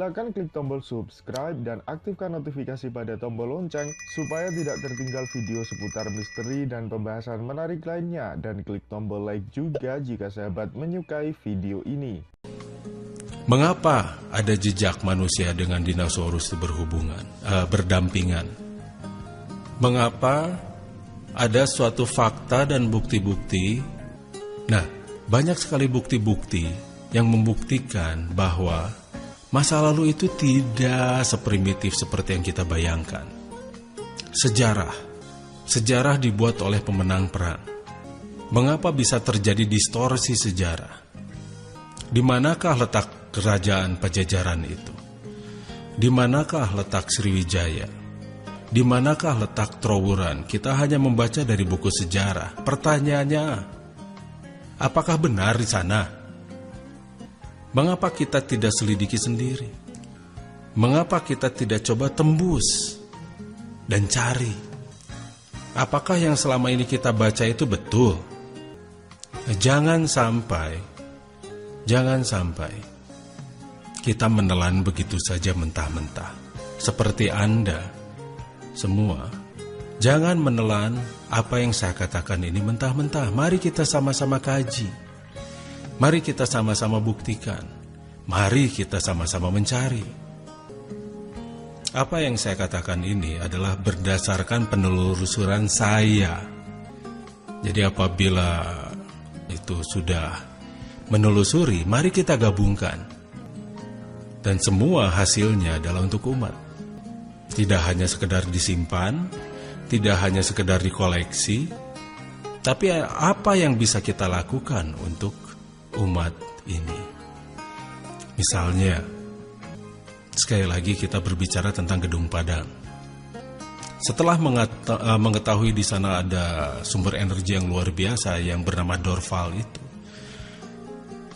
Silakan klik tombol subscribe dan aktifkan notifikasi pada tombol lonceng supaya tidak tertinggal video seputar misteri dan pembahasan menarik lainnya, dan klik tombol like juga jika sahabat menyukai video ini. Mengapa ada jejak manusia dengan dinosaurus berdampingan? Mengapa ada suatu fakta dan bukti-bukti? Nah, banyak sekali bukti-bukti yang membuktikan bahwa masa lalu itu tidak seprimitif seperti yang kita bayangkan. Sejarah dibuat oleh pemenang perang. Mengapa bisa terjadi distorsi sejarah? Di manakah letak kerajaan Pajajaran itu? Di manakah letak Sriwijaya? Di manakah letak Trowuran? Kita hanya membaca dari buku sejarah. Pertanyaannya, apakah benar di sana? Mengapa kita tidak selidiki sendiri? Mengapa kita tidak coba tembus dan cari? Apakah yang selama ini kita baca itu betul? Jangan sampai kita menelan begitu saja mentah-mentah. Seperti Anda semua, jangan menelan apa yang saya katakan ini mentah-mentah. Mari kita sama-sama kaji. Mari kita sama-sama buktikan. Mari kita sama-sama mencari. Apa yang saya katakan ini adalah berdasarkan penelusuran saya. Jadi apabila itu sudah menelusuri, mari kita gabungkan. Dan semua hasilnya adalah untuk umat. Tidak hanya sekedar disimpan, tidak hanya sekedar dikoleksi, tapi apa yang bisa kita lakukan untuk umat ini. Misalnya, sekali lagi kita berbicara tentang Gedung Padang. Setelah mengetahui di sana ada sumber energi yang luar biasa yang bernama Dorval itu,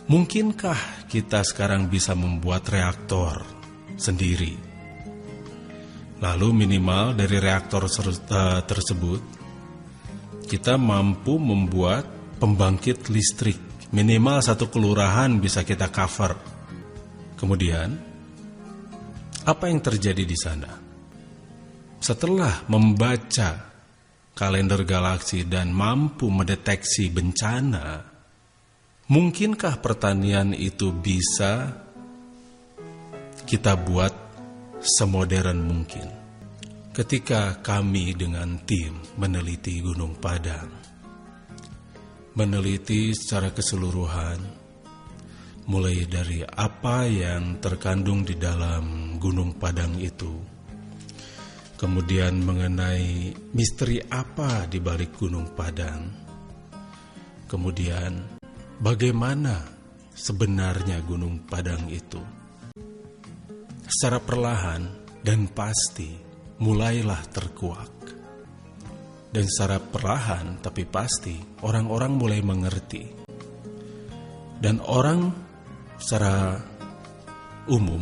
mungkinkah kita sekarang bisa membuat reaktor sendiri? Lalu minimal dari reaktor tersebut, kita mampu membuat pembangkit listrik. Minimal satu kelurahan bisa kita cover. Kemudian, apa yang terjadi di sana? Setelah membaca kalender galaksi dan mampu mendeteksi bencana, mungkinkah pertanian itu bisa kita buat semodern mungkin? Ketika kami dengan tim meneliti Gunung Padang, meneliti secara keseluruhan, mulai dari apa yang terkandung di dalam Gunung Padang itu, kemudian mengenai misteri apa di balik Gunung Padang, kemudian bagaimana sebenarnya Gunung Padang itu. Secara perlahan dan pasti mulailah terkuak. Dan secara perlahan tapi pasti orang-orang mulai mengerti. Dan orang secara umum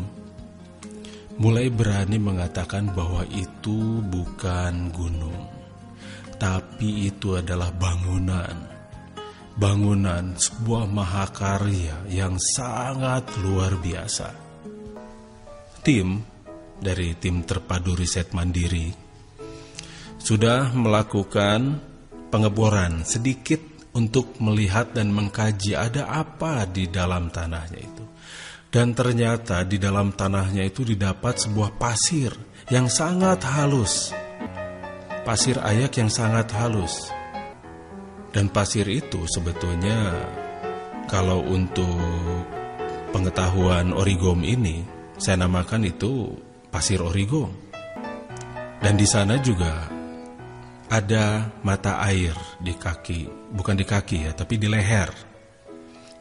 mulai berani mengatakan bahwa itu bukan gunung, tapi itu adalah bangunan sebuah mahakarya yang sangat luar biasa. Tim terpadu riset mandiri sudah melakukan pengeboran sedikit untuk melihat dan mengkaji ada apa di dalam tanahnya itu. Dan ternyata di dalam tanahnya itu didapat sebuah pasir yang sangat halus. Pasir ayak yang sangat halus. Dan pasir itu sebetulnya kalau untuk pengetahuan origom ini, saya namakan itu pasir origom. Dan di sana juga ada mata air di kaki, bukan di kaki ya, tapi di leher.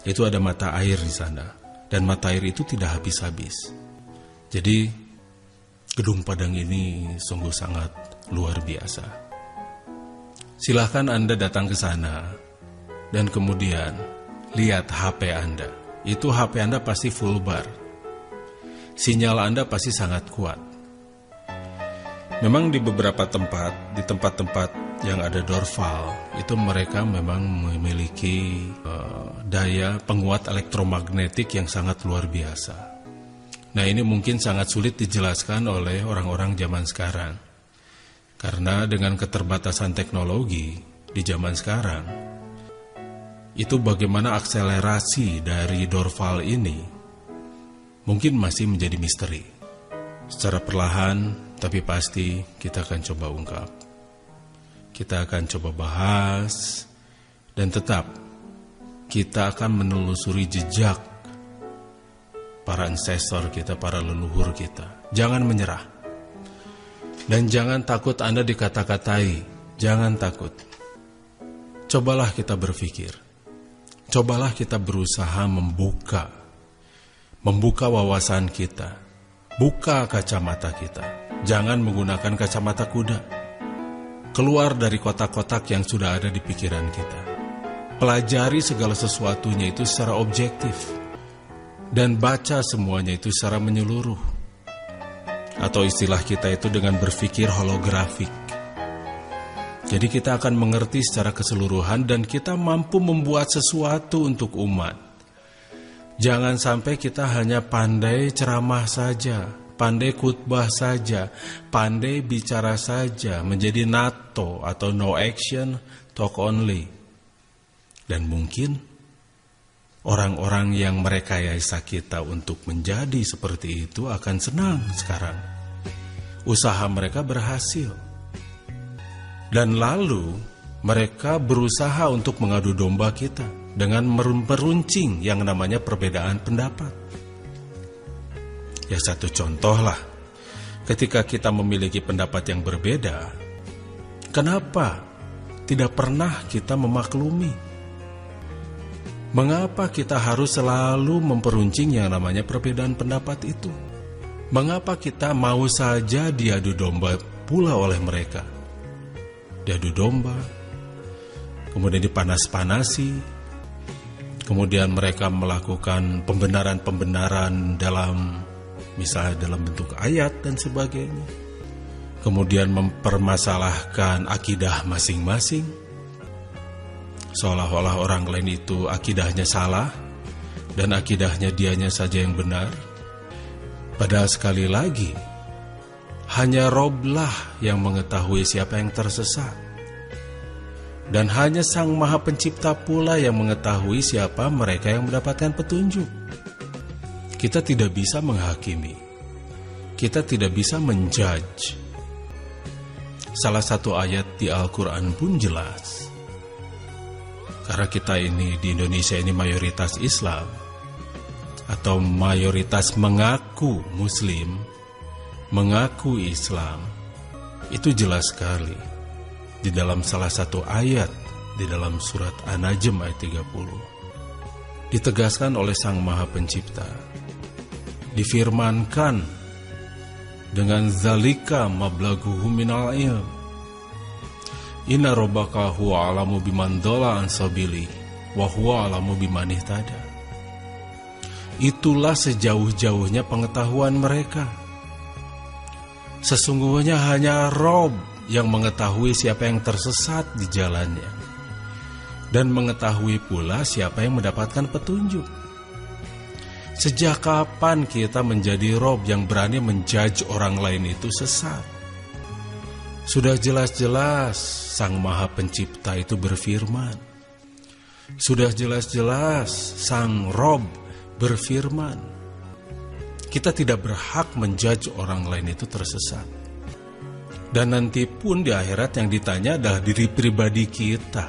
Itu ada mata air di sana, dan mata air itu tidak habis-habis. Jadi Gedung Padang ini sungguh sangat luar biasa. Silahkan Anda datang ke sana dan kemudian lihat HP Anda. Itu HP Anda pasti full bar. Sinyal Anda pasti sangat kuat. Memang di beberapa tempat, di tempat-tempat yang ada Dorval, itu mereka memang memiliki daya penguat elektromagnetik yang sangat luar biasa. Nah, ini mungkin sangat sulit dijelaskan oleh orang-orang zaman sekarang. Karena dengan keterbatasan teknologi di zaman sekarang, itu bagaimana akselerasi dari Dorval ini mungkin masih menjadi misteri. Secara perlahan, tapi pasti kita akan coba ungkap. Kita akan coba bahas, dan tetap kita akan menelusuri jejak para ancestor kita, para leluhur kita. Jangan menyerah. Dan jangan takut Anda dikata-katai. Jangan takut. Cobalah kita berpikir. Cobalah kita berusaha membuka wawasan kita. Buka kacamata kita. Jangan menggunakan kacamata kuda. Keluar dari kotak-kotak yang sudah ada di pikiran kita. Pelajari segala sesuatunya itu secara objektif. Dan baca semuanya itu secara menyeluruh. Atau istilah kita itu dengan berpikir holografik. Jadi kita akan mengerti secara keseluruhan dan kita mampu membuat sesuatu untuk umat. Jangan sampai kita hanya pandai ceramah saja, pandai khutbah saja, pandai bicara saja, menjadi NATO atau no action, talk only. Dan mungkin orang-orang yang merekayasa kita untuk menjadi seperti itu akan senang sekarang. Usaha mereka berhasil. Dan lalu mereka berusaha untuk mengadu domba kita dengan meruncing yang namanya perbedaan pendapat. Ya, satu contoh lah. Ketika kita memiliki pendapat yang berbeda, kenapa tidak pernah kita memaklumi? Mengapa kita harus selalu memperuncing yang namanya perbedaan pendapat itu? Mengapa kita mau saja diadu domba pula oleh mereka? Diadu domba, kemudian dipanas-panasi, kemudian mereka melakukan pembenaran-pembenaran dalam, misalnya dalam bentuk ayat dan sebagainya. Kemudian mempermasalahkan akidah masing-masing. Seolah-olah orang lain itu akidahnya salah dan akidahnya dianya saja yang benar. Padahal sekali lagi, hanya Roblah yang mengetahui siapa yang tersesat. Dan hanya Sang Maha Pencipta pula yang mengetahui siapa mereka yang mendapatkan petunjuk. Kita tidak bisa menghakimi. Kita tidak bisa menjudge. Salah satu ayat di Al-Quran pun jelas. Karena kita ini di Indonesia ini mayoritas Islam atau mayoritas mengaku Muslim, mengaku Islam, itu jelas sekali di dalam salah satu ayat di dalam surat An-Najm ayat 30. Ditegaskan oleh Sang Maha Pencipta, difirmankan dengan zalika mablaghuhum minal ilm. Inna rabbaka huwa alamu biman dhalla an sabili wa huwa alamu biman ihtada. Itulah sejauh-jauhnya pengetahuan mereka. Sesungguhnya hanya Rob yang mengetahui siapa yang tersesat di jalannya dan mengetahui pula siapa yang mendapatkan petunjuk. Sejak kapan kita menjadi Rob yang berani menjudge orang lain itu sesat? Sudah jelas-jelas Sang Maha Pencipta itu berfirman. Sudah jelas-jelas Sang Rob berfirman. Kita tidak berhak menjudge orang lain itu tersesat. Dan nanti pun di akhirat yang ditanya adalah diri pribadi kita,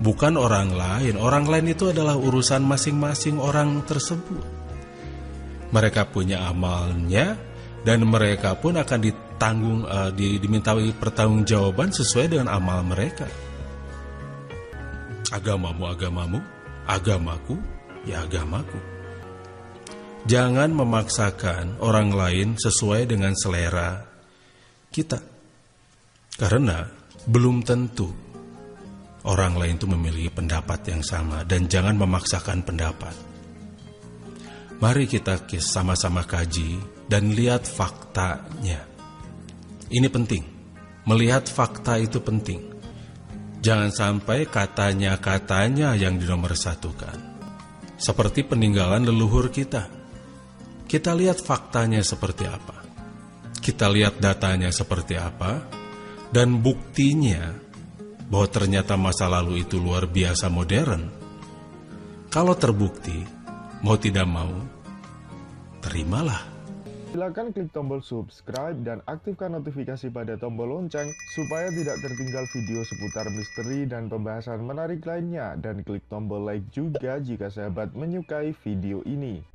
bukan orang lain. Orang lain itu adalah urusan masing-masing orang tersebut. Mereka punya amalnya dan mereka pun akan dimintai pertanggungjawaban sesuai dengan amal mereka. Agamamu agamamu, agamaku ya agamaku. Jangan memaksakan orang lain sesuai dengan selera kita, karena belum tentu orang lain itu memiliki pendapat yang sama, dan jangan memaksakan pendapat. Mari kita sama-sama kaji dan lihat faktanya. Ini penting, melihat fakta itu penting. Jangan sampai katanya yang dinomorsatukan. Seperti peninggalan leluhur kita. kita lihat faktanya seperti apa. Kita lihat datanya seperti apa, dan buktinya bahwa ternyata masa lalu itu luar biasa modern. Kalau terbukti, mau tidak mau, terimalah. Silakan klik tombol subscribe dan aktifkan notifikasi pada tombol lonceng supaya tidak tertinggal video seputar misteri dan pembahasan menarik lainnya, dan klik tombol like juga jika sahabat menyukai video ini.